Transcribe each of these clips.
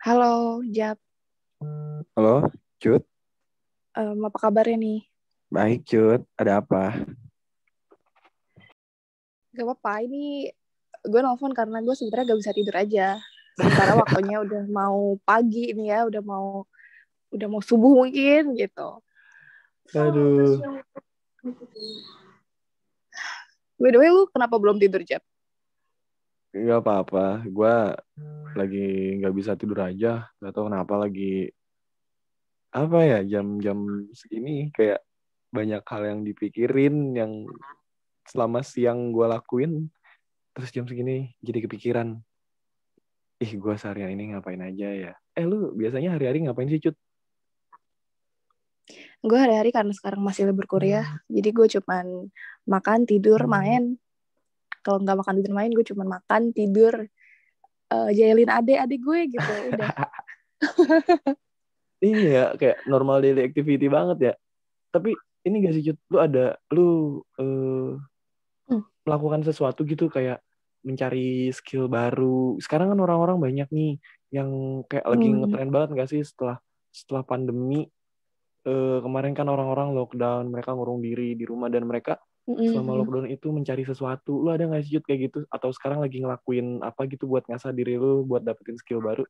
Halo, Jap. Halo, Cut. Apa kabarnya nih? Baik, Cut. Ada apa? Gak apa-apa, ini gue nelfon karena gue sebenarnya gak bisa tidur aja. Sementara waktunya udah mau pagi nih ya, udah mau subuh mungkin gitu. Aduh, By the way, lu kenapa belum tidur, Jap? nggak apa-apa. Gue lagi nggak bisa tidur aja. Gak tahu kenapa lagi apa ya jam-jam segini kayak banyak hal yang dipikirin yang selama siang gue lakuin. Terus jam segini jadi kepikiran. Gue seharian ini ngapain aja ya? Lu biasanya hari-hari ngapain sih, Cut? Gue hari-hari karena sekarang masih libur kuliah, jadi gue cuman makan, tidur, main. Kalau nggak makan, tidur, main, gue cuman makan, tidur, jailin adik-adik gue gitu, udah. Iya, kayak normal daily activity banget ya. Tapi ini gak sih, Cut? Lu melakukan sesuatu gitu kayak mencari skill baru. Sekarang kan orang-orang banyak nih yang kayak lagi ngetren banget gak sih setelah pandemi. Kemarin kan orang-orang lockdown, mereka ngurung diri di rumah dan mereka selama lockdown itu mencari sesuatu. Lu ada gak sih, Jud, kayak gitu? Atau sekarang lagi ngelakuin apa gitu buat ngasah diri lu, buat dapetin skill baru?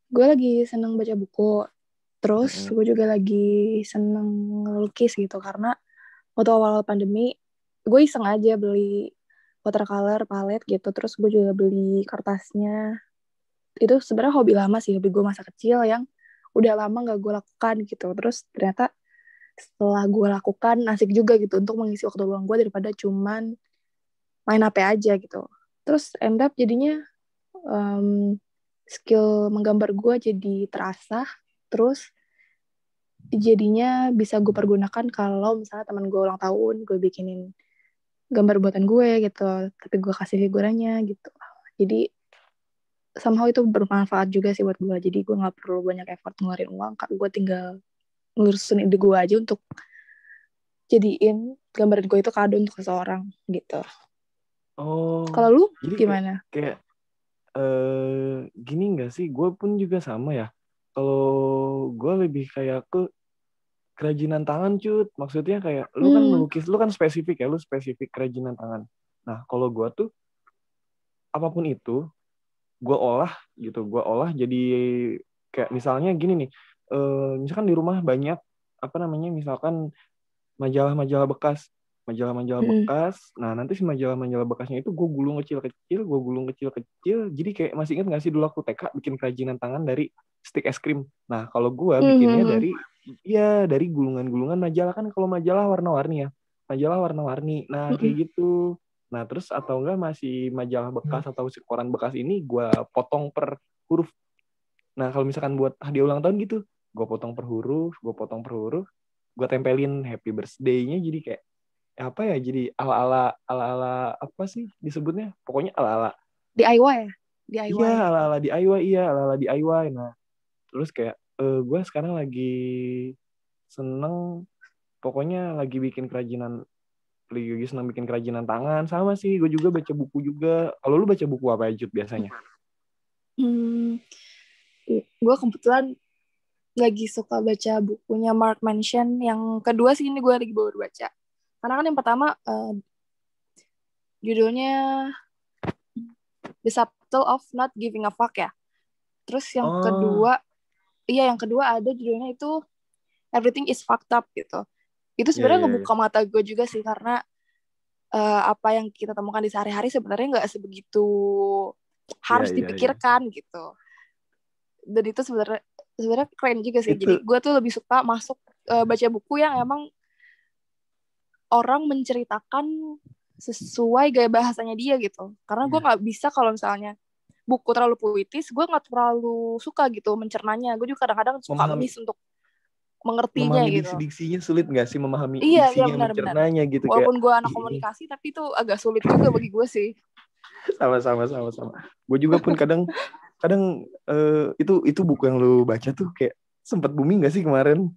Gue lagi seneng baca buku. Terus gue juga lagi seneng ngelukis gitu karena waktu awal pandemi gue iseng aja beli watercolor palette gitu, terus gue juga beli kertasnya. Itu sebenarnya hobi lama sih, hobi gue masa kecil yang udah lama gak gue lakukan gitu. Terus ternyata setelah gue lakukan asik juga gitu untuk mengisi waktu luang gue daripada cuman main HP aja gitu. Terus end up jadinya skill menggambar gue jadi terasah. Terus jadinya bisa gue pergunakan kalau misalnya teman gue ulang tahun, gue bikinin gambar buatan gue gitu, tapi gue kasih figurannya gitu. Jadi somehow itu bermanfaat juga sih buat gue. Jadi gue nggak perlu banyak effort ngeluarin uang, gue tinggal ngurusin ide gue aja untuk jadiin gambar gue itu kado untuk seseorang gitu. Oh, Kalau lu jadi kayak gimana? kayak gini nggak sih? Gue pun juga sama ya. Kalau gue lebih kayak ke kerajinan tangan, Cut. Maksudnya kayak lu kan melukis, lu kan spesifik ya, lu spesifik kerajinan tangan. Nah, kalau gue tuh apapun itu gue olah gitu, gue olah jadi kayak misalnya gini nih, misalkan di rumah banyak apa namanya, misalkan majalah-majalah bekas, majalah-majalah bekas. Nah, nanti si majalah-majalah bekasnya itu gue gulung kecil-kecil, jadi kayak masih ingat nggak sih dulu aku TK bikin kerajinan tangan dari stik es krim. Nah, kalau gue bikinnya dari gulungan-gulungan majalah. Kan kalau majalah warna-warni ya, majalah warna-warni. Nah, kayak gitu. Nah, terus atau enggak masih majalah bekas atau si koran bekas ini gue potong per huruf. Nah, kalau misalkan buat hadiah ulang tahun gitu, gue potong per huruf, gue tempelin happy birthday-nya, jadi kayak apa ya, jadi ala-ala apa sih disebutnya, pokoknya ala-ala DIY ya? iya, DIY. ala-ala DIY, iya, ala-ala DIY. Nah, terus kayak gue sekarang lagi seneng, pokoknya lagi seneng bikin kerajinan tangan. Sama sih, gue juga baca buku juga. Kalau lu baca buku apa aja biasanya? Gue kebetulan lagi suka baca bukunya Mark Manson. Yang kedua sih ini gue lagi baru baca. Karena kan yang pertama judulnya The Subtle of Not Giving a Fuck ya. Terus yang kedua, yang kedua ada judulnya itu Everything is Fucked Up gitu. Itu sebenarnya ngebuka mata gue juga sih, karena apa yang kita temukan di sehari-hari sebenarnya nggak sebegitu harus dipikirkan gitu. Dan itu sebenarnya keren juga sih. Jadi gue tuh lebih suka masuk baca buku yang emang orang menceritakan sesuai gaya bahasanya dia gitu. Karena gue nggak bisa kalau misalnya buku terlalu puitis, gue nggak terlalu suka gitu mencernanya. Gue juga kadang-kadang suka miss untuk mengertinya gitu. Diksinya sulit nggak sih memahami diksinya, benar, mencernanya gitu. Walaupun gue anak komunikasi, tapi itu agak sulit juga bagi gue sih. Sama. Gue juga pun kadang itu buku yang lu baca tuh kayak sempat booming nggak sih kemarin?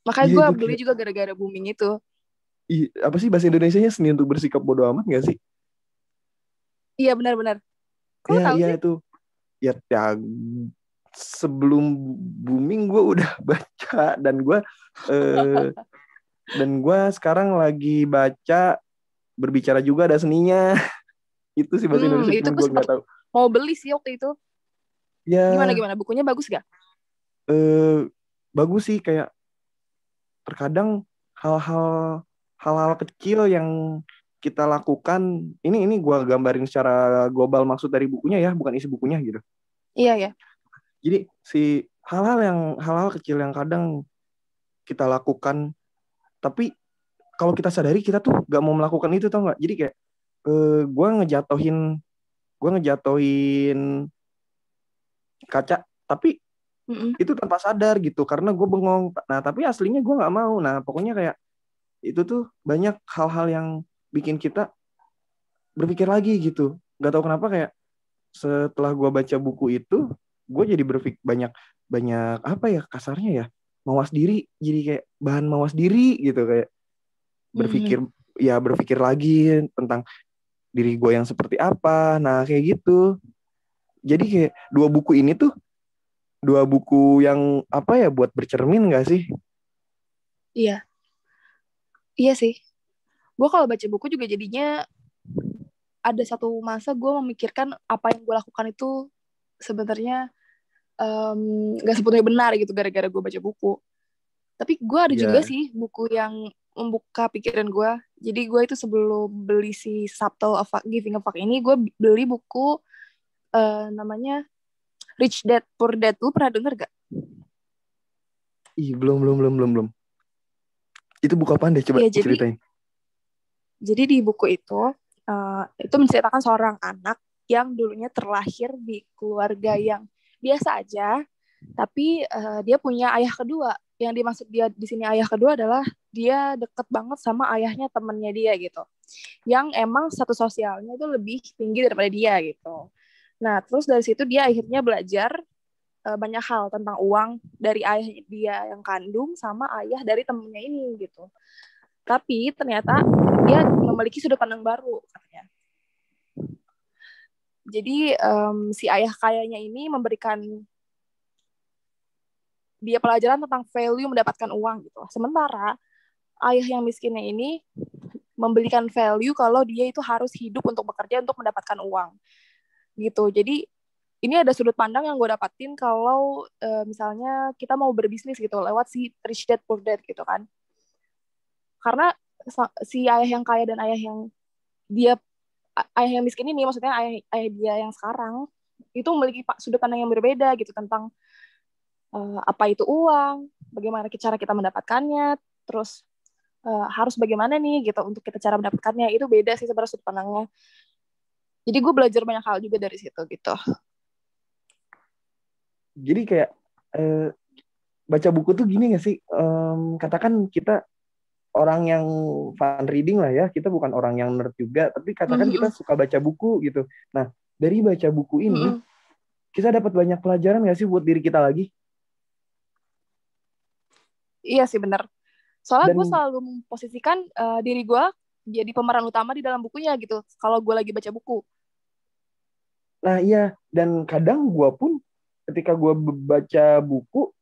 Makanya gue beli juga gara-gara booming itu. Apa sih bahasa Indonesianya, seni untuk bersikap bodo amat nggak sih? Iya, benar-benar. Kok ya, tahu iya sih? Itu ya sebelum booming gue udah baca, dan gue sekarang lagi baca Berbicara Juga Ada Seninya. Itu sih bahasa Indonesia, Itu cuman gue nggak tahu. mau beli sih waktu itu. Ya. Gimana bukunya bagus gak? Bagus sih, kayak terkadang hal-hal kecil yang kita lakukan, ini gue gambarin secara global maksud dari bukunya ya, bukan isi bukunya gitu. Iya ya. Jadi si hal-hal kecil yang kadang kita lakukan, tapi kalau kita sadari kita tuh gak mau melakukan itu, tau gak? Jadi kayak gue ngejatohin kaca, tapi itu tanpa sadar gitu, karena gue bengong. Nah tapi aslinya gue gak mau. Nah pokoknya kayak itu tuh banyak hal-hal yang bikin kita berpikir lagi gitu. Gak tahu kenapa, kayak setelah gue baca buku itu, gue jadi berpikir banyak apa ya kasarnya ya, mawas diri. Jadi kayak bahan mawas diri gitu, kayak berpikir lagi tentang diri gue yang seperti apa. Nah kayak gitu. Jadi kayak dua buku yang apa ya, buat bercermin gak sih? Iya sih. Gue kalau baca buku juga jadinya ada satu masa gue memikirkan apa yang gue lakukan itu sebenarnya gak sepenuhnya benar gitu gara-gara gue baca buku. Tapi gue ada juga sih buku yang membuka pikiran gue. Jadi gue itu sebelum beli si Subtle of Giving a Fuck ini, gue beli buku namanya Rich Dad Poor Dad. Lu pernah denger gak? Ih, belum. Itu buku apaan deh? Coba ceritain. Jadi di buku itu menceritakan seorang anak yang dulunya terlahir di keluarga yang biasa aja, tapi dia punya ayah kedua. Yang dimaksud dia di sini ayah kedua adalah dia deket banget sama ayahnya temennya dia gitu, yang emang status sosialnya itu lebih tinggi daripada dia gitu. Nah terus dari situ dia akhirnya belajar banyak hal tentang uang dari ayah dia yang kandung sama ayah dari temennya ini gitu. Tapi ternyata dia memiliki sudut pandang baru katanya. Jadi si ayah kayanya ini memberikan dia pelajaran tentang value mendapatkan uang gitu. Sementara ayah yang miskinnya ini memberikan value kalau dia itu harus hidup untuk bekerja untuk mendapatkan uang gitu. Jadi ini ada sudut pandang yang gue dapatin kalau misalnya kita mau berbisnis gitu lewat si Rich Dad Poor Dad gitu kan. Karena si ayah yang kaya dan ayah yang miskin ini, maksudnya ayah dia yang sekarang itu memiliki sudut pandang yang berbeda gitu tentang apa itu uang, bagaimana cara kita mendapatkannya, terus harus bagaimana nih gitu untuk kita cara mendapatkannya. Itu beda sih sebenarnya sudut pandangnya. Jadi gue belajar banyak hal juga dari situ gitu. Jadi kayak baca buku tuh gini gak sih, katakan kita orang yang fun reading lah ya, kita bukan orang yang nerd juga, tapi katakan kita suka baca buku gitu. Nah dari baca buku ini kita dapat banyak pelajaran gak sih buat diri kita lagi? Iya sih benar. Soalnya gue selalu memposisikan diri gue jadi pemeran utama di dalam bukunya gitu. Kalau gue lagi baca buku. Nah iya, dan kadang gue pun ketika gue baca buku,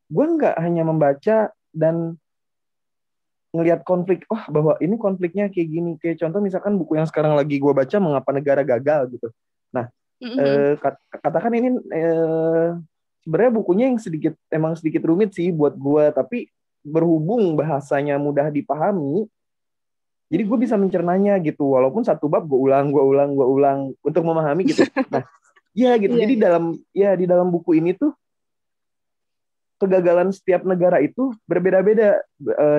gue nggak hanya membaca dan ngelihat konflik, bahwa ini konfliknya kayak gini. Kayak contoh misalkan buku yang sekarang lagi gue baca, Mengapa Negara Gagal gitu. Nah katakan ini sebenarnya bukunya yang emang sedikit rumit sih buat gue, tapi berhubung bahasanya mudah dipahami, jadi gue bisa mencernanya gitu, walaupun satu bab gue ulang untuk memahami gitu. Nah, ya gitu. Jadi di dalam buku ini tuh kegagalan setiap negara itu berbeda-beda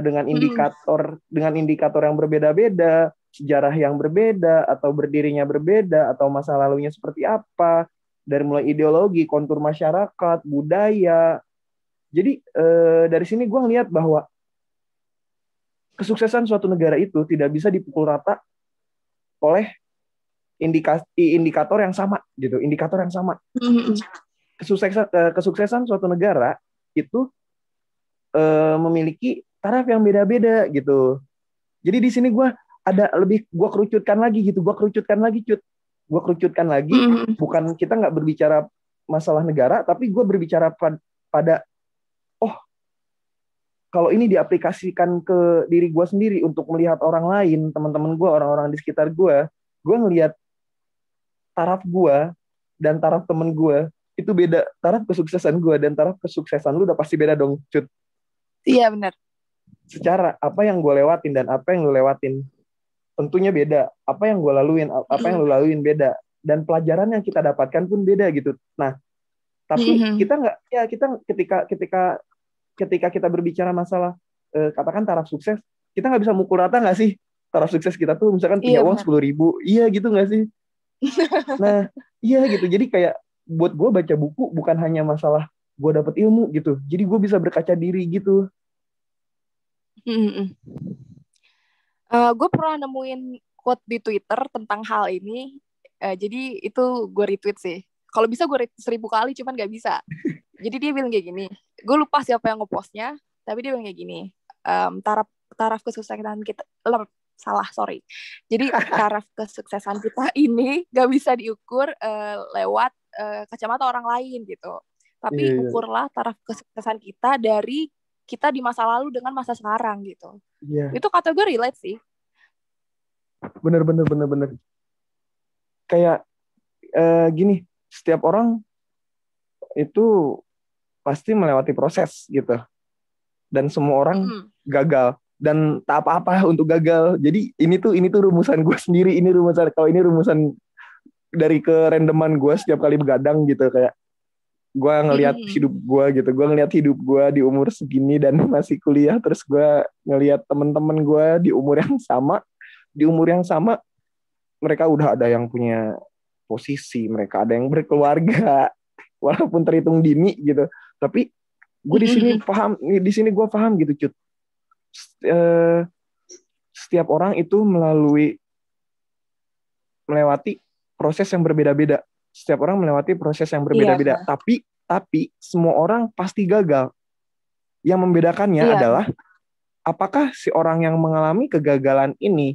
dengan indikator yang berbeda-beda, sejarah yang berbeda, atau berdirinya berbeda, atau masa lalunya seperti apa, dari mulai ideologi, kontur masyarakat, budaya. Jadi dari sini gue ngeliat bahwa kesuksesan suatu negara itu tidak bisa dipukul rata oleh indikator yang sama gitu, indikator yang sama. Kesuksesan suatu negara itu memiliki taraf yang beda-beda gitu. Jadi di sini gue kerucutkan lagi Cut. gue kerucutkan lagi, bukan kita nggak berbicara masalah negara, tapi gue berbicara pada oh kalau ini diaplikasikan ke diri gue sendiri untuk melihat orang lain, teman-teman gue, orang-orang di sekitar gue ngelihat taraf gue dan taraf temen gue itu beda. Taraf kesuksesan gue dan taraf kesuksesan lu udah pasti beda dong, Cut. Iya benar. Secara apa yang gue lewatin dan apa yang lu lewatin tentunya beda. Apa yang gue laluin, apa yang lu laluin beda. Dan pelajaran yang kita dapatkan pun beda gitu. Nah, tapi kita nggak, ya kita ketika kita berbicara masalah katakan taraf sukses, kita nggak bisa mukul rata nggak sih taraf sukses kita tuh misalkan punya uang 10.000, iya gitu nggak sih? Nah, iya gitu. Jadi kayak buat gue baca buku bukan hanya masalah gue dapet ilmu gitu. Jadi gue bisa berkaca diri gitu. Gue pernah nemuin quote di Twitter tentang hal ini. Jadi itu gue retweet sih. Kalau bisa gue retweet 1000 kali, cuman gak bisa. Jadi dia bilang kayak gini. Gue lupa siapa yang ngepostnya, tapi dia bilang kayak gini. Taraf kesuksesan kita, sorry. Jadi taraf kesuksesan kita ini gak bisa diukur lewat kacamata orang lain gitu. Tapi ukurlah taraf kesuksesan kita dari kita di masa lalu dengan masa sekarang gitu. Itu kata gue relate sih. Bener. Kayak gini, setiap orang itu pasti melewati proses gitu. Dan semua orang gagal dan tak apa-apa untuk gagal. Jadi ini tuh rumusan gue sendiri. Ini rumusan dari kerandoman gue setiap kali begadang gitu, kayak gue ngelihat hidup gue gitu. Gue ngelihat hidup gue di umur segini dan masih kuliah, terus gue ngelihat teman-teman gue di umur yang sama, mereka udah ada yang punya posisi, mereka ada yang berkeluarga walaupun terhitung dini gitu. Tapi gue di sini gue paham gitu, Cut. Setiap orang itu melewati proses yang berbeda-beda. Setiap orang melewati proses yang berbeda-beda. Tapi semua orang pasti gagal. Yang membedakannya adalah apakah si orang yang mengalami kegagalan ini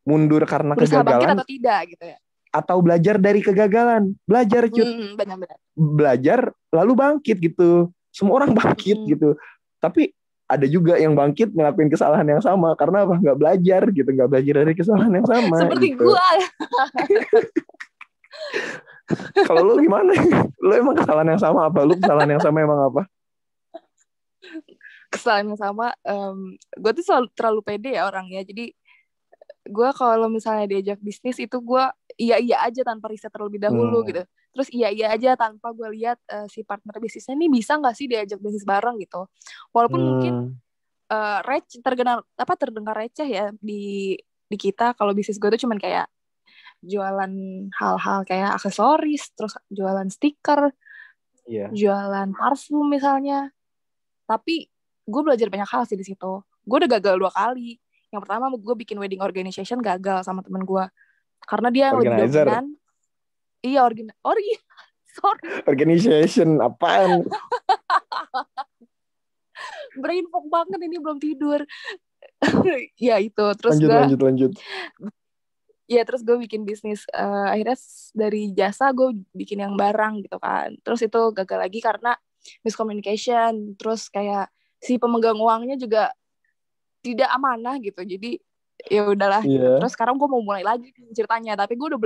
mundur karena kegagalan atau tidak gitu ya. Atau belajar dari kegagalan. Belajar, Cut. Benar-benar. Belajar lalu bangkit gitu. Semua orang bangkit gitu. Tapi ada juga yang bangkit ngelakuin kesalahan yang sama karena apa? Nggak belajar gitu, nggak belajar dari kesalahan yang sama. Seperti gitu. gue. Kalau lu gimana? Lu emang kesalahan yang sama apa? Lu kesalahan yang sama emang apa? Kesalahan yang sama, gue tuh terlalu pede ya orangnya. Jadi gue kalau misalnya diajak bisnis itu gue iya aja tanpa riset terlebih dahulu gitu. Terus iya aja tanpa gue lihat si partner bisnisnya ini bisa nggak sih diajak bisnis bareng gitu. Walaupun mungkin terdengar receh ya di kita, kalau bisnis gue tuh cuman kayak jualan hal-hal kayak aksesoris, terus jualan stiker, jualan parfum misalnya. Tapi gue belajar banyak hal sih di situ. Gue udah gagal 2 kali. Yang pertama gue bikin wedding organization gagal sama temen gue karena dia yang lebih dominan. Iya, sorry. Organization apaan? Brain fog banget ini, belum tidur. Ya itu, terus lanjut. Ya terus gue bikin bisnis, akhirnya dari jasa gue bikin yang barang gitu kan. Terus itu gagal lagi karena miscommunication. Terus kayak si pemegang uangnya juga tidak amanah gitu. Jadi ya udahlah gitu. Terus sekarang gue mau mulai lagi ceritanya, tapi gue udah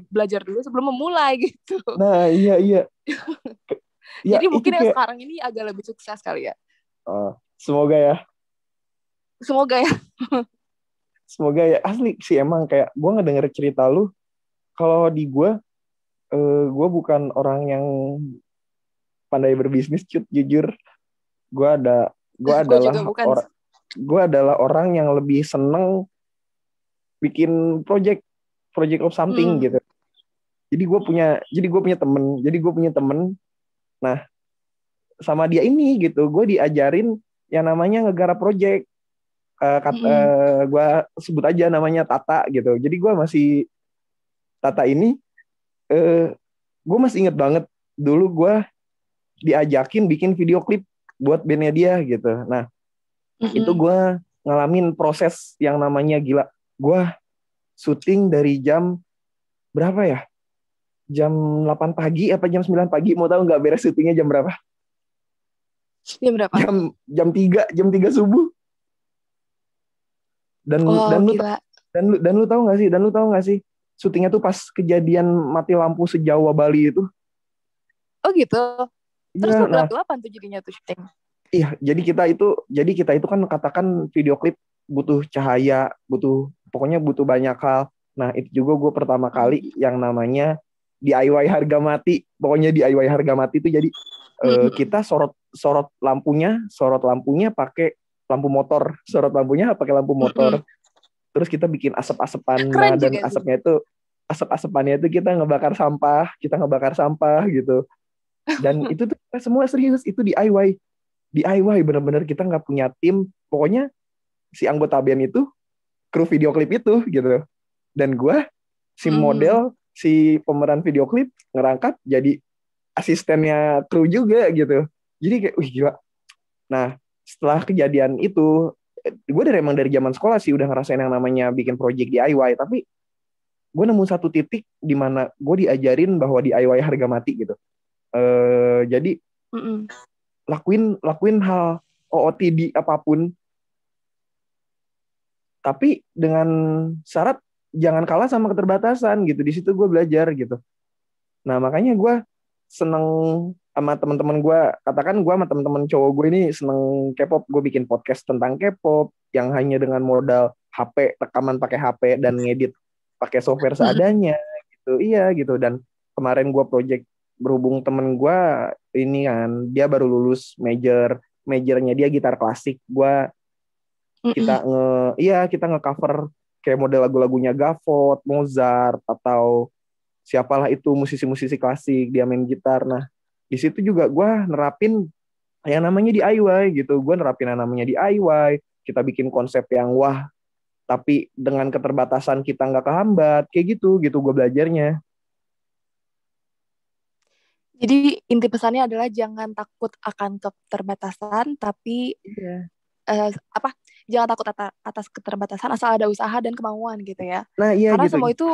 belajar dulu sebelum memulai gitu. Nah iya. Jadi mungkin yang sekarang ini agak lebih sukses kali ya. Semoga ya. Semoga ya, asli sih emang kayak gue ngedenger cerita lu. Kalau di gue bukan orang yang pandai berbisnis, Cut, jujur. Gue adalah orang yang lebih seneng bikin project of something gitu. Jadi gue punya temen. Nah, sama dia ini gitu, gue diajarin yang namanya ngegarap project. Gue sebut aja namanya Tata gitu. Jadi gue Tata ini, gue masih inget banget dulu gue diajakin bikin video klip buat bandnya dia gitu. Nah, itu gue ngalamin proses yang namanya gila. Gue syuting dari jam berapa ya? Jam 8 pagi apa jam 9 pagi, mau tahu nggak beres syutingnya jam berapa? Jam berapa? Jam 3 subuh. Dan Oh, dan lu gila. dan lu tahu nggak sih syutingnya tuh pas kejadian mati lampu se-Jawa Bali itu. Oh gitu. Terus Iya, lu nah, gelap-gelapan tuh jadinya tuh syuting. iya, jadi kita itu kan katakan video klip butuh cahaya, pokoknya butuh banyak hal. Nah, itu juga gue pertama kali yang namanya DIY harga mati. Pokoknya DIY harga mati itu jadi kita sorot lampunya pakai lampu motor, sorot lampunya pakai lampu motor. Terus kita bikin asap-asapan. Nah, Keren dan juga sih. asap-asapannya itu kita ngebakar sampah gitu. Dan itu tuh kita semua serius, itu DIY bener-bener, kita nggak punya tim. Pokoknya si anggota band itu kru video klip itu gitu. Dan gue si model, si pemeran video klip ngerangkap jadi asistennya kru juga gitu. Jadi kayak wih gila. Nah, setelah kejadian itu, gue emang dari zaman sekolah sih udah ngerasain yang namanya bikin project DIY. Tapi gue nemu satu titik di mana gue diajarin bahwa DIY harga mati gitu. Jadi lakuin hal OOTD apapun, tapi dengan syarat jangan kalah sama keterbatasan gitu. Di situ gue belajar gitu. Nah, makanya gue seneng sama teman-teman gue. Katakan gue sama teman-teman cowok gue ini seneng K-pop. Gue bikin podcast tentang K-pop yang hanya dengan modal HP, rekaman pakai HP dan ngedit pakai software seadanya gitu. Iya gitu. Dan kemarin gue project, berhubung temen gue ini kan dia baru lulus majornya dia gitar klasik. Kita nge-cover kayak model lagu-lagunya Gavot, Mozart, atau siapalah itu musisi-musisi klasik, dia main gitar. Nah, di situ juga gue nerapin yang namanya DIY gitu. Gue nerapin yang namanya DIY. Kita bikin konsep yang wah, tapi dengan keterbatasan kita nggak kehambat. Kayak gitu gue belajarnya. Jadi inti pesannya adalah jangan takut akan keterbatasan, tapi Iya. apa? Jangan takut atas keterbatasan asal ada usaha dan kemauan gitu ya. Nah, iya Karena gitu. semua itu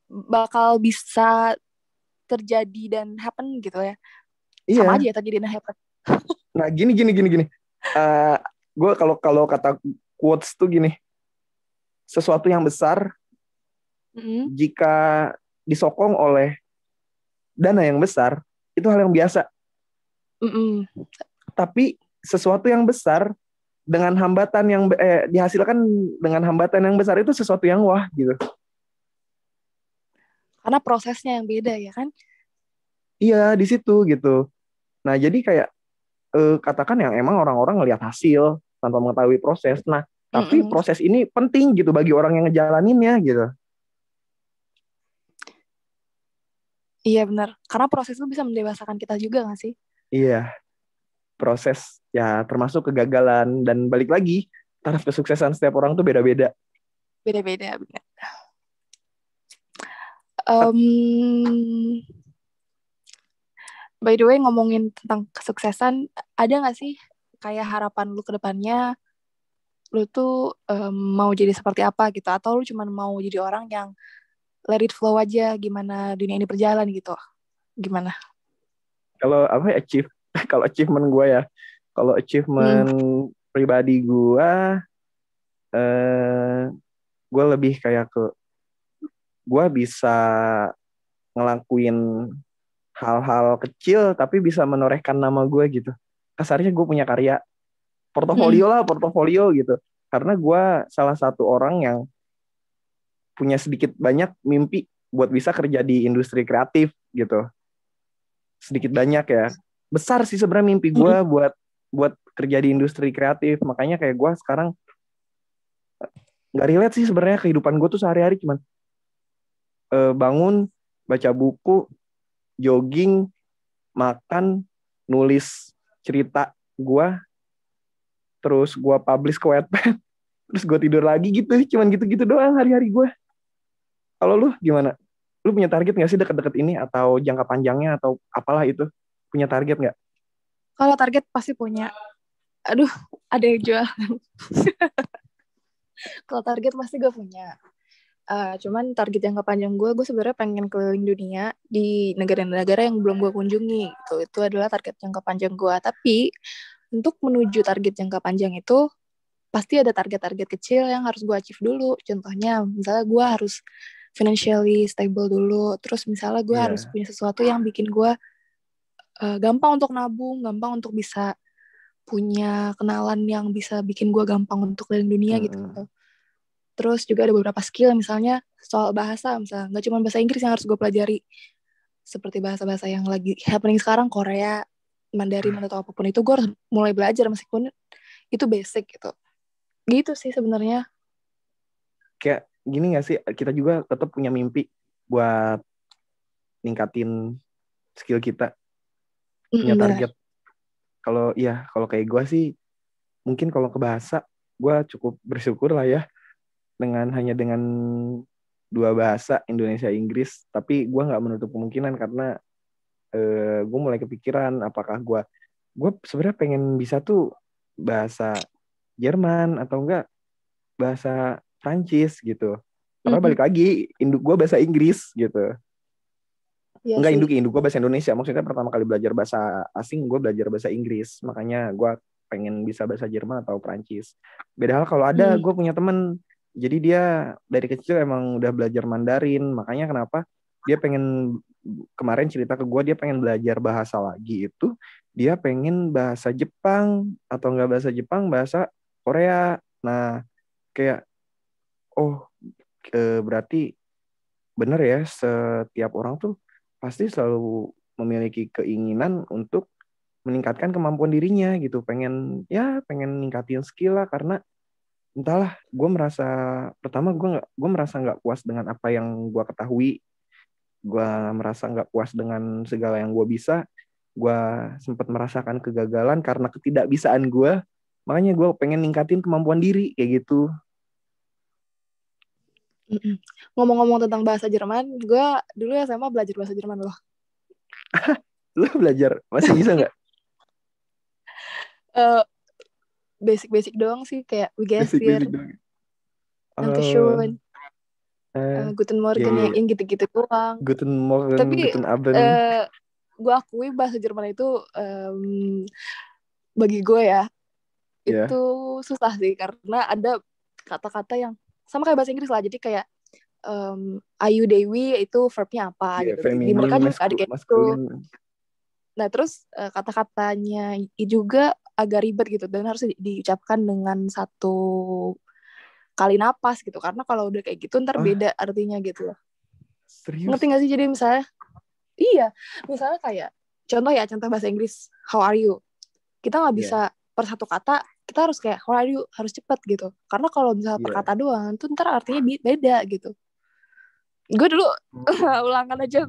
bakal bisa terjadi dan happen gitu ya. Sama Iya. aja ya terjadi dan happen. Nah, gini. Gue kalau kata quotes tuh gini, sesuatu yang besar jika disokong oleh dana yang besar, itu hal yang biasa. Tapi sesuatu yang besar dengan hambatan yang dihasilkan dengan hambatan yang besar itu sesuatu yang wah gitu. Karena prosesnya yang beda ya kan? Iya, di situ gitu. Nah, jadi kayak katakan yang emang orang-orang ngelihat hasil tanpa mengetahui proses. Nah, tapi proses ini penting gitu bagi orang yang ngejalaninnya gitu. Iya benar. Karena proses itu bisa mendewasakan kita juga nggak sih? Iya, proses ya termasuk kegagalan, dan balik lagi taraf kesuksesan setiap orang tuh beda-beda. Beda-beda benar. By the way, ngomongin tentang kesuksesan, ada nggak sih kayak harapan lu ke depannya, lu tuh mau jadi seperti apa gitu? Atau lu cuma mau jadi orang yang let it flow aja, gimana dunia ini berjalan gitu? Gimana? Kalau kalau achievement gue ya, kalau achievement pribadi gue lebih kayak ke gue bisa ngelakuin hal-hal kecil tapi bisa menorehkan nama gue gitu. Kasarnya gue punya karya, portofolio gitu. Karena gue salah satu orang yang punya sedikit banyak mimpi buat bisa kerja di industri kreatif gitu. Sedikit banyak ya. Besar sih sebenarnya mimpi gue buat kerja di industri kreatif. Makanya kayak gue sekarang nggak relate sih sebenarnya, kehidupan gue tuh sehari-hari cuman bangun, baca buku, jogging, makan, nulis cerita gue, terus gue publish ke Wattpad, terus gue tidur lagi gitu. Cuman gitu-gitu doang hari-hari gue. Kalau lu gimana? Lu punya target nggak sih deket-deket ini, atau jangka panjangnya, atau apalah itu? Punya target nggak? Kalau target pasti punya. Aduh, ada yang jual. Kalau target pasti gue punya. Cuman target jangka panjang gue sebenarnya pengen keliling dunia di negara-negara yang belum gue kunjungi gitu. Itu adalah target jangka panjang gue. Tapi untuk menuju target jangka panjang itu pasti ada target-target kecil yang harus gue achieve dulu. Contohnya misalnya gue harus financially stable dulu. Terus misalnya gue harus punya sesuatu yang bikin gue gampang untuk nabung, gampang untuk bisa punya kenalan yang bisa bikin gue gampang untuk keliling dunia gitu. Terus juga ada beberapa skill misalnya soal bahasa, misalnya nggak cuma bahasa Inggris yang harus gue pelajari, seperti bahasa-bahasa yang lagi happening sekarang, Korea, Mandarin atau apapun itu gue harus mulai belajar meskipun itu basic gitu. Gitu sih sebenarnya. Kayak gini nggak sih, kita juga tetap punya mimpi buat ningkatin skill kita, punya target. Kalau kayak gue sih, mungkin kalau ke bahasa, gue cukup bersyukur lah ya hanya dengan 2 bahasa, Indonesia Inggris. Tapi gue nggak menutup kemungkinan karena gue mulai kepikiran apakah gue sebenarnya pengen bisa tuh bahasa Jerman atau enggak bahasa Prancis gitu. Karena balik lagi induk gue bahasa Inggris gitu. Ya, enggak induk gue bahasa Indonesia. Maksudnya pertama kali belajar bahasa asing gue belajar bahasa Inggris. Makanya gue pengen bisa bahasa Jerman atau Prancis. Beda hal kalau ada gue punya temen, jadi dia dari kecil emang udah belajar Mandarin. Makanya kenapa dia pengen, kemarin cerita ke gue, dia pengen belajar bahasa lagi itu, dia pengen bahasa Jepang atau enggak bahasa Jepang, bahasa Korea. Nah kayak berarti bener ya, setiap orang tuh pasti selalu memiliki keinginan untuk meningkatkan kemampuan dirinya gitu, pengen ningkatin skill lah. Karena entahlah, gue merasa pertama gue merasa nggak puas dengan apa yang gue ketahui, gue merasa nggak puas dengan segala yang gue bisa, gue sempat merasakan kegagalan karena ketidakbisaan gue, makanya gue pengen ningkatin kemampuan diri kayak gitu. Ngomong-ngomong tentang bahasa Jerman, gue dulu SMA belajar bahasa Jerman loh. Lu belajar masih bisa nggak? Basic doang sih, kayak wie geht's dir, Dankeschön, Guten Morgen, yang gitu-gitu doang. Guten Morgen, tapi Guten Abend. Gue akui bahasa Jerman itu bagi gue ya itu susah sih, karena ada kata-kata yang sama kayak bahasa Inggris lah. Jadi kayak Ayu Dewi itu verbnya apa gitu. Di mereka juga ada kayak gitu. Nah terus kata-katanya juga agak ribet gitu, dan harus diucapkan dengan satu kali napas gitu, karena kalau udah kayak gitu ntar beda artinya gitu loh. Serius? Ngerti gak sih? Jadi misalnya kayak contoh bahasa Inggris, how are you, kita nggak bisa per satu kata kita harus kayak how are you, harus cepet gitu, karena kalau misalnya per kata doang tuh ntar artinya beda gitu. Gue dulu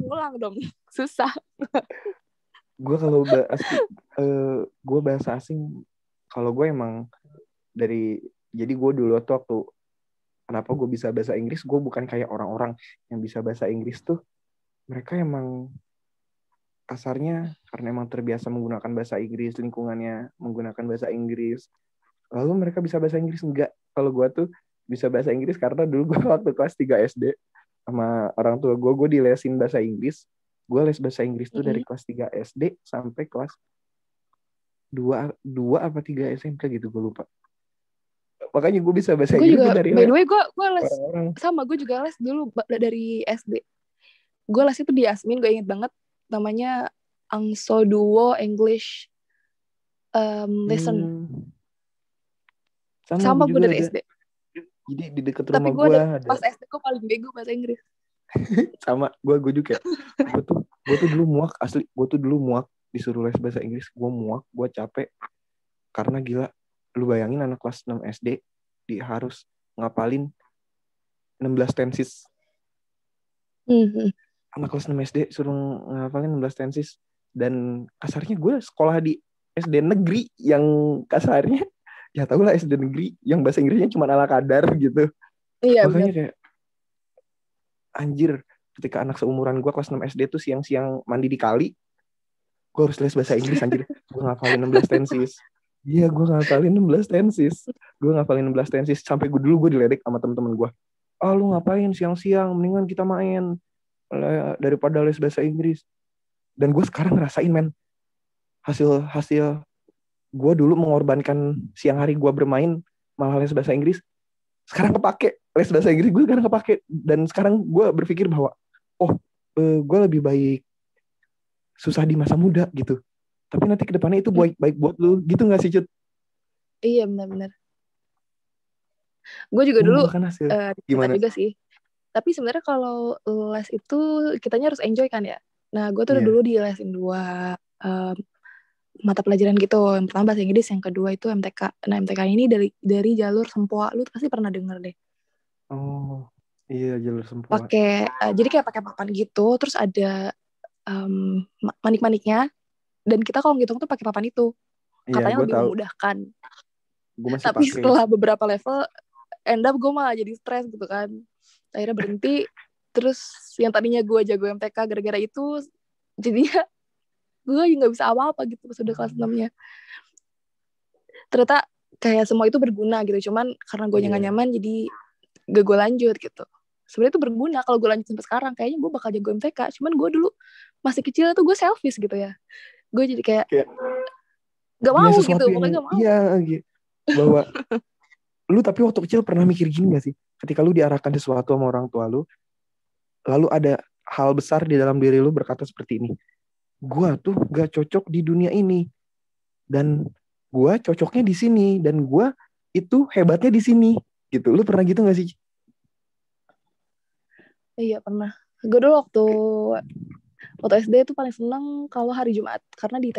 ngulang dong, susah. Gue kalau gue bahasa asing, kalau gue emang jadi gue dulu tuh waktu kenapa gue bisa bahasa Inggris, gue bukan kayak orang-orang yang bisa bahasa Inggris tuh mereka emang kasarnya karena emang terbiasa menggunakan bahasa Inggris, lingkungannya menggunakan bahasa Inggris, lalu mereka bisa bahasa Inggris. Enggak, kalau gue tuh bisa bahasa Inggris karena dulu gue waktu kelas 3 SD sama orang tua gue dilesin bahasa Inggris. Gue les bahasa Inggris tuh dari kelas 3 SD sampai kelas 2 apa 3 SMP gitu, gue lupa. Makanya gue bisa bahasa Inggris juga, dari by the way, gue les orang-orang. Sama, gue juga les dulu dari SD. Gue les itu di Asmin, gue inget banget, namanya Angso Duo English Lesson. Sama gue dari SD. Jadi di dekat rumah gue ada. Pas SD gue paling bego bahasa Inggris. Sama gue juga. Gue tuh dulu muak, asli. Gue tuh dulu muak disuruh les bahasa Inggris. Gue muak, gue capek. Karena gila, lu bayangin anak kelas 6 SD harus ngapalin 16 tenses. Anak kelas 6 SD suruh ngapalin 16 tenses. Dan kasarnya gue sekolah di SD negeri yang kasarnya, ya tau lah SD negeri yang bahasa Inggrisnya cuma ala kadar gitu. Iya, makanya kayak anjir, ketika anak seumuran gue kelas 6 SD tuh siang-siang mandi di kali, gue harus les bahasa Inggris anjir. Gue ngapalin 16 tenses. Iya, gue ngapalin 16 tenses. Sampai gue diledek sama temen-temen gue. lu ngapain siang-siang, mendingan kita main daripada les bahasa Inggris. Dan gue sekarang ngerasain men, hasil gue dulu mengorbankan siang hari gue bermain malah les bahasa Inggris, sekarang kepake. Les bahasa Inggris gue sekarang kepake, dan sekarang gue berpikir bahwa gue lebih baik susah di masa muda gitu, tapi nanti kedepannya itu baik buat lu gitu nggak sih Cut? Iya benar-benar. Gue juga dulu gimana juga sih. Tapi sebenarnya kalau les itu kitanya harus enjoy kan ya. Nah gue tuh dulu di lesin 2 mata pelajaran gitu. Yang pertama bahasa Inggris, yang kedua itu MTK. Nah MTK ini dari jalur Sempoa. Lu pasti pernah denger deh. Oh iya, jalur Sempoa. Jadi kayak pakai papan gitu. Terus ada manik-maniknya. Dan kita kalau ngitung tuh pakai papan itu. Katanya lebih memudahkan. Tapi setelah beberapa level, end up gue malah jadi stres gitu kan. Akhirnya berhenti. Terus yang tadinya gue jago MTK gara-gara itu, jadinya gue nggak bisa apa-apa gitu pas udah kelas 6-nya. Ternyata kayak semua itu berguna gitu. Cuman karena gue nggak nyaman, jadi gak gue lanjut gitu. Sebenarnya itu berguna kalau gue lanjut sampai sekarang. Kayaknya gue bakal jago MTK. Cuman gue dulu masih kecil tuh gue selfish gitu ya. Gue jadi kayak gak mau gitu. Pokoknya gak mau. Iya gitu. Bahwa lu tapi waktu kecil pernah mikir gini gak sih? Ketika lu diarahkan sesuatu sama orang tua lu, lalu ada hal besar di dalam diri lu berkata seperti ini, gue tuh gak cocok di dunia ini, dan gue cocoknya di sini, dan gue itu hebatnya di sini gitu. Lu pernah gitu gak sih? Iya pernah. Gue dulu waktu SD tuh paling seneng kalau hari Jumat, karena di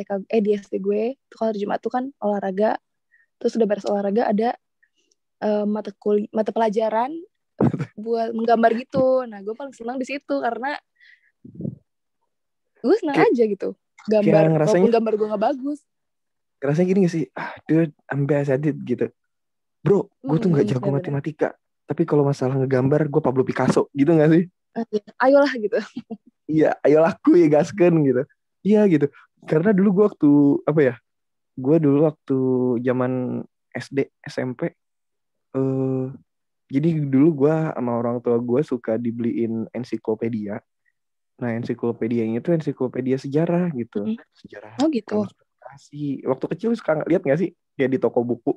SD gue tuh kalau hari Jumat tuh kan olahraga. Terus udah beres olahraga ada mata pelajaran buat menggambar gitu. Nah gue paling senang di situ karena gue senang aja gitu gambar, walaupun gambar gue nggak bagus. Rasanya gini gak sih, dude, I'm best at it gitu, bro, gue tuh nggak jago matematika, tapi kalau masalah ngegambar gue Pablo Picasso gitu gak sih? Ayolah gitu. Iya, ayolah aku ya gasken gitu. Iya gitu, karena dulu gue waktu zaman SD SMP, jadi dulu gue sama orang tua gue suka dibeliin ensiklopedia. Nah ensiklopedianya itu ensiklopedia sejarah gitu. Sejarah. Oh gitu. Waktu kecil suka lihat nggak sih kayak di toko buku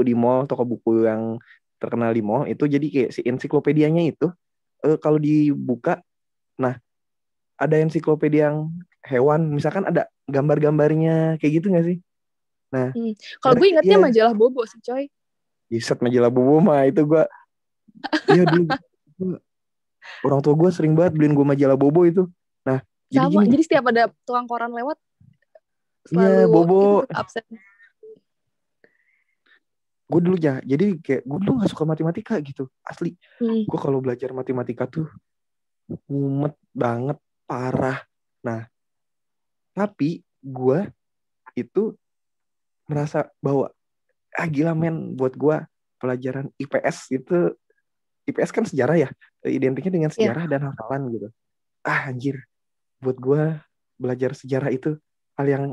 di mall, toko buku yang terkenal di mall itu, jadi kayak si ensiklopedianya itu kalau dibuka, nah ada ensiklopedia yang hewan, misalkan ada gambar-gambarnya kayak gitu nggak sih? Nah kalau gue ingatnya majalah Bobo sih coy. Set majalah Bobo mah itu gue iya dulu orang tua gue sering banget beliin gue majalah Bobo itu. Nah jadi setiap ada tukang koran lewat selalu Bobo absen. Gue dulu ya, jadi kayak gue dulu gak suka matematika gitu, asli. Gue kalau belajar matematika tuh mumet banget, parah. Nah, tapi gue itu merasa bahwa gila men, buat gue pelajaran IPS itu, IPS kan sejarah ya, identiknya dengan sejarah dan hafalan gitu. Anjir, buat gue belajar sejarah itu hal yang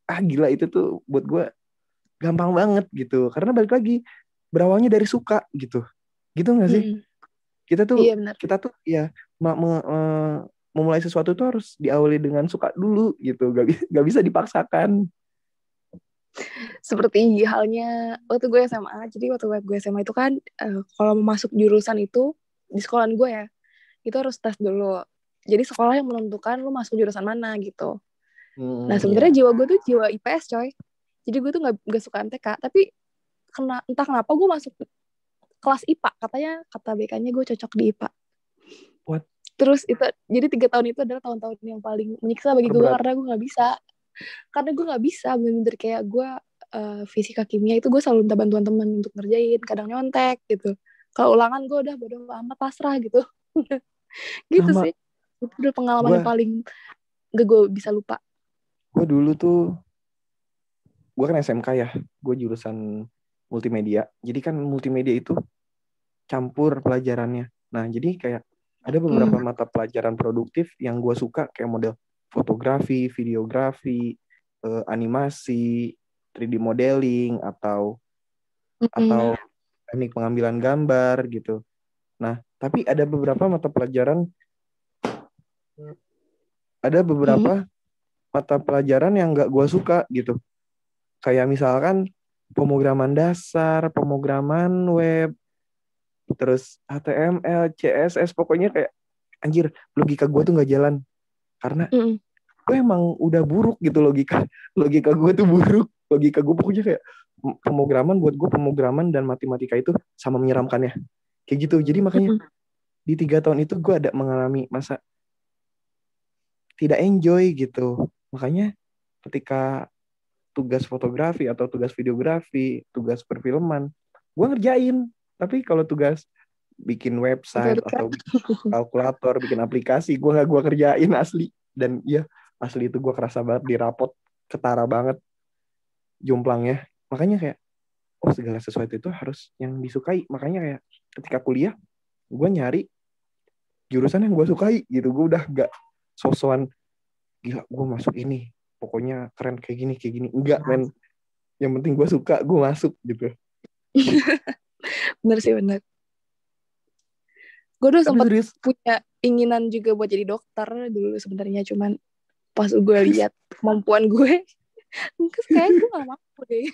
gila, itu tuh buat gue gampang banget gitu, karena balik lagi berawalnya dari suka gitu nggak sih? Kita tuh ya memulai sesuatu tuh harus diawali dengan suka dulu gitu, gak bisa dipaksakan. Seperti halnya waktu gue SMA. Jadi waktu gue SMA itu kan kalau mau masuk jurusan itu di sekolahan gue ya, itu harus tes dulu. Jadi sekolah yang menentukan lu masuk jurusan mana gitu. Nah sebenarnya jiwa gue tuh jiwa IPS coy. Jadi gue tuh gak suka MTK, tapi entah kenapa gue masuk kelas IPA. Kata BK-nya gue cocok di IPA. What? Terus itu, jadi 3 tahun itu adalah tahun-tahun yang paling menyiksa bagi gue, karena gue gak bisa. Bener-bener kayak gue fisika kimia itu gue selalu minta bantuan teman untuk ngerjain, kadang nyontek gitu. Kalau ulangan gue udah bodo amat, pasrah gitu. Gitu sih. Itu udah pengalaman yang paling gak gue bisa lupa. Gue dulu tuh, gue kan SMK ya, gue jurusan multimedia. Jadi kan multimedia itu campur pelajarannya. Nah jadi kayak ada beberapa mata pelajaran produktif yang gue suka, kayak model fotografi, videografi, animasi, 3D modeling, atau teknik pengambilan gambar gitu. Nah, tapi ada beberapa mata pelajaran yang nggak gue suka gitu. Kayak misalkan pemrograman dasar, pemrograman web, terus HTML, CSS, pokoknya kayak anjir, logika gue tuh nggak jalan. Karena gue emang udah buruk gitu logika gue tuh buruk. Logika gue pokoknya kayak pemrograman, buat gue pemrograman dan matematika itu sama menyeramkannya. Kayak gitu. Jadi makanya di 3 tahun itu gue ada mengalami masa tidak enjoy gitu. Makanya ketika tugas fotografi atau tugas videografi, tugas perfilman, gue ngerjain. Tapi kalau tugas bikin website atau bikin kalkulator, bikin aplikasi, gue kerjain asli. Dan ya asli itu gue kerasa banget di rapot, ketara banget jomplangnya. Makanya kayak, oh segala sesuatu itu harus yang disukai. Makanya kayak ketika kuliah, gue nyari jurusan yang gue sukai gitu. Gue udah gak sosokan, gila gue masuk ini, pokoknya keren kayak gini. Enggak, men. Yang penting gue suka, gue masuk gitu. Bener sih, bener. Gue udah sempat punya keinginan juga buat jadi dokter dulu sebenarnya, cuman pas gue lihat kemampuan gue, kayak gue gak mampu deh.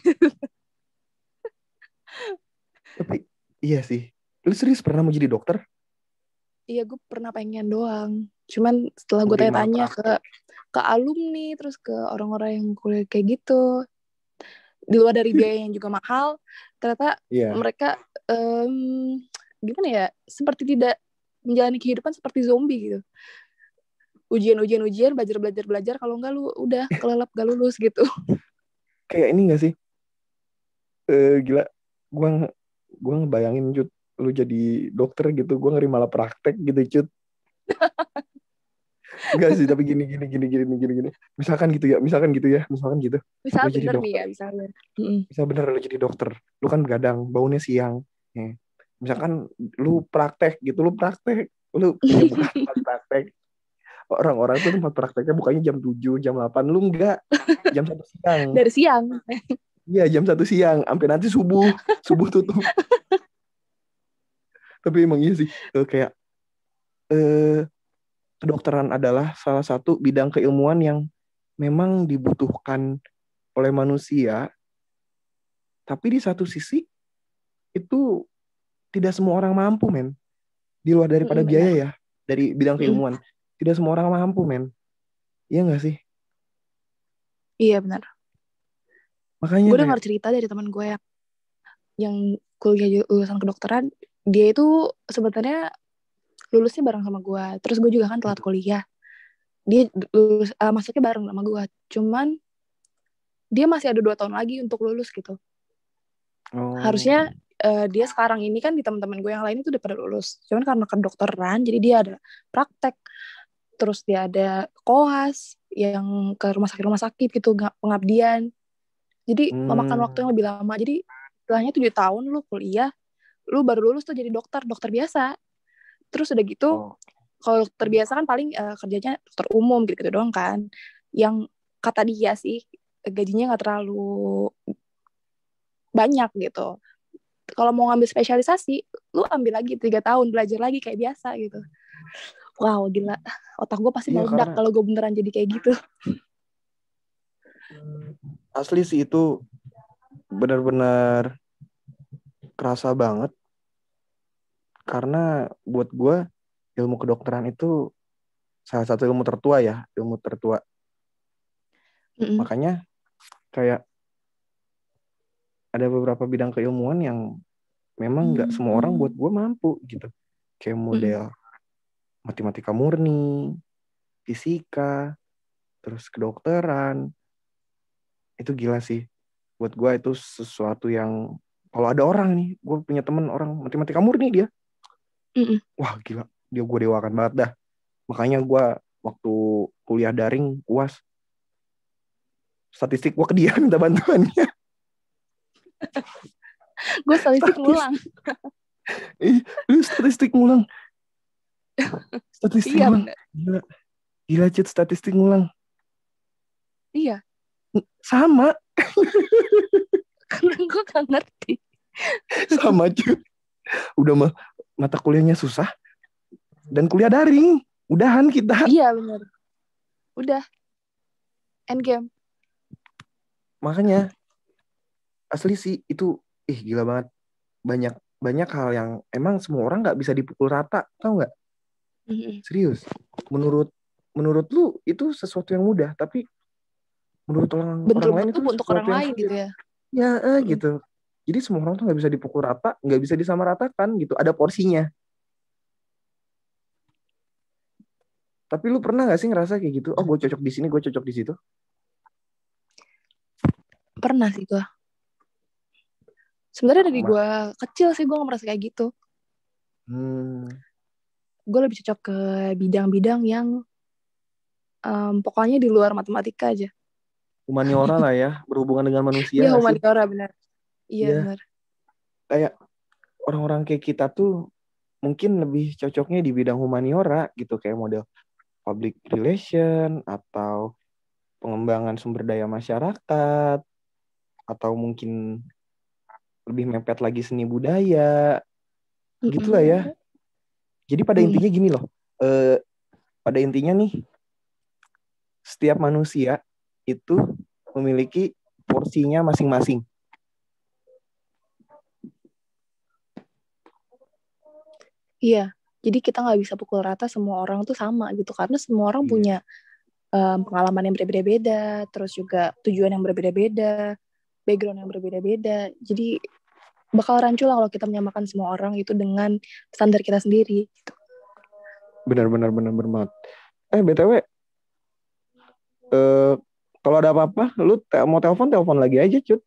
Tapi iya sih, lu serius pernah mau jadi dokter? Iya, gue pernah pengen doang. Cuman setelah gue tanya-tanya ke alumni, terus ke orang-orang yang kuliah kayak gitu, di luar dari biaya yang juga mahal, ternyata mereka gimana ya, seperti tidak menjalani kehidupan seperti zombie gitu. Ujian, belajar, kalau enggak lu udah kelelep gak lulus gitu. Kayak ini gak sih? Gila, gue ngebayangin Cut, lu jadi dokter gitu, gue ngeri malah praktek gitu Cut. Enggak sih, tapi gini. Misalkan gitu ya. Misal jadi bener dokter. Nih ya, misal bener lu jadi dokter, lu kan begadang, bangunnya siang. Misalkan lu praktek, lu punya buka tempat praktek. Orang-orang tuh tempat prakteknya bukanya jam 7, jam 8, lu enggak, jam 1 siang. Dari siang. Iya, jam 1 siang, sampai nanti subuh tutup. Tapi emang iya sih, kayak kedokteran adalah salah satu bidang keilmuan yang memang dibutuhkan oleh manusia, tapi di satu sisi itu tidak semua orang mampu, men. Di luar daripada biaya ya, dari bidang keilmuan, tidak semua orang mampu, men. Iya nggak sih? Iya, benar. Makanya gue dengar cerita dari teman gue yang kuliah lulusan kedokteran, dia itu sebenarnya lulusnya bareng sama gue. Terus gue juga kan telat kuliah. Dia lulus, masuknya bareng sama gue. Cuman dia masih ada 2 tahun lagi untuk lulus gitu. Harusnya dia sekarang ini kan di teman-teman gue yang lain itu udah pada lulus. Cuman karena kedokteran, jadi dia ada praktek. Terus dia ada koas yang ke rumah sakit gitu, pengabdian. Jadi memakan waktu yang lebih lama. Jadi setelahnya 7 tahun lu kuliah, lu baru lulus tuh jadi dokter biasa. Terus udah gitu, kalau dokter biasa kan paling kerjanya dokter umum gitu doang kan. Yang kata dia sih gajinya nggak terlalu banyak gitu. Kalau mau ngambil spesialisasi, lu ambil lagi 3 tahun, belajar lagi kayak biasa gitu. Wow, gila. Otak gue pasti meledak kalau gue beneran jadi kayak gitu. Asli sih itu benar-benar kerasa banget. Karena buat gue ilmu kedokteran itu salah satu ilmu tertua ya, Makanya kayak ada beberapa bidang keilmuan yang memang nggak semua orang buat gue mampu gitu. Kayak model matematika murni, fisika, terus kedokteran. Itu gila sih. Buat gue itu sesuatu yang, kalau ada orang nih, gue punya temen orang matematika murni dia. Wah gila, gue dewakan banget dah. Makanya gue waktu kuliah daring, UAS, statistik gue ke dia minta bantuannya. Gue statistik ngulang. Lu statistik ngulang. Statistik iya, ngulang. Gila Cid, statistik ngulang. Iya. Sama. Karena gue gak ngerti. Sama Cid. Udah mah mata kuliahnya susah dan kuliah daring. Udahan kita. Iya benar. Udah. Endgame. Makanya asli sih itu gila banget. Banyak hal yang emang semua orang nggak bisa dipukul rata, tau nggak? Serius. Menurut lu itu sesuatu yang mudah, tapi menurut orang lain itu untuk sesuatu orang yang lain sulit. gitu ya. Ya, gitu. Jadi semua orang tuh nggak bisa dipukul rata, nggak bisa disamaratakan gitu. Ada porsinya. Tapi lu pernah nggak sih ngerasa kayak gitu? Oh, gue cocok di sini, gue cocok di situ. Pernah sih gue. Sebenarnya dari gue kecil sih gue nggak merasa kayak gitu. Gue lebih cocok ke bidang-bidang yang pokoknya di luar matematika aja. Humaniora lah ya, berhubungan dengan manusia. Iya, humaniora benar. Iya benar. Kayak orang-orang kayak kita tuh mungkin lebih cocoknya di bidang humaniora gitu, kayak model public relation atau pengembangan sumber daya masyarakat, atau mungkin lebih mepet lagi seni budaya, gitulah ya. Jadi pada intinya gini loh, pada intinya nih, setiap manusia itu memiliki porsinya masing-masing. Iya, jadi kita nggak bisa pukul rata semua orang tuh sama gitu, karena semua orang punya pengalaman yang berbeda-beda, terus juga tujuan yang berbeda-beda, background yang berbeda-beda. Jadi bakal rancu lah kalau kita menyamakan semua orang itu dengan standar kita sendiri. Gitu. Benar banget. BTW, kalau ada apa-apa, lu mau telepon lagi aja, Cut.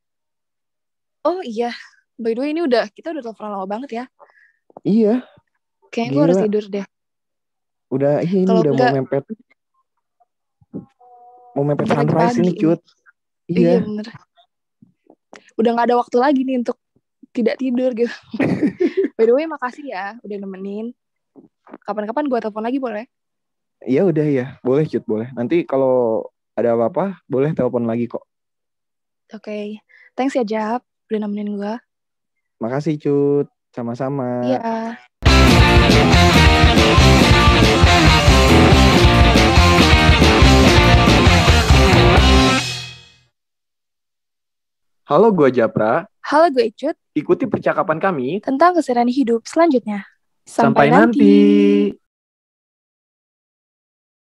Oh iya, by the way ini kita udah telepon lama banget ya. Iya. Kayaknya gue harus tidur deh. Ini udah mau mepet. Mau mepet sunrise ini, Cut. Iya bener. Udah gak ada waktu lagi nih untuk tidak tidur gitu. By the way makasih ya udah nemenin. Kapan-kapan gue telepon lagi boleh? Iya udah ya, boleh Cut, boleh. Nanti kalau ada apa-apa boleh telepon lagi kok. Oke. Thanks ya Jap udah nemenin gue. Makasih Cut, sama-sama. Iya. Halo, gue Japra. Halo, gue Cut. Ikuti percakapan kami tentang keseharian hidup selanjutnya. Sampai nanti.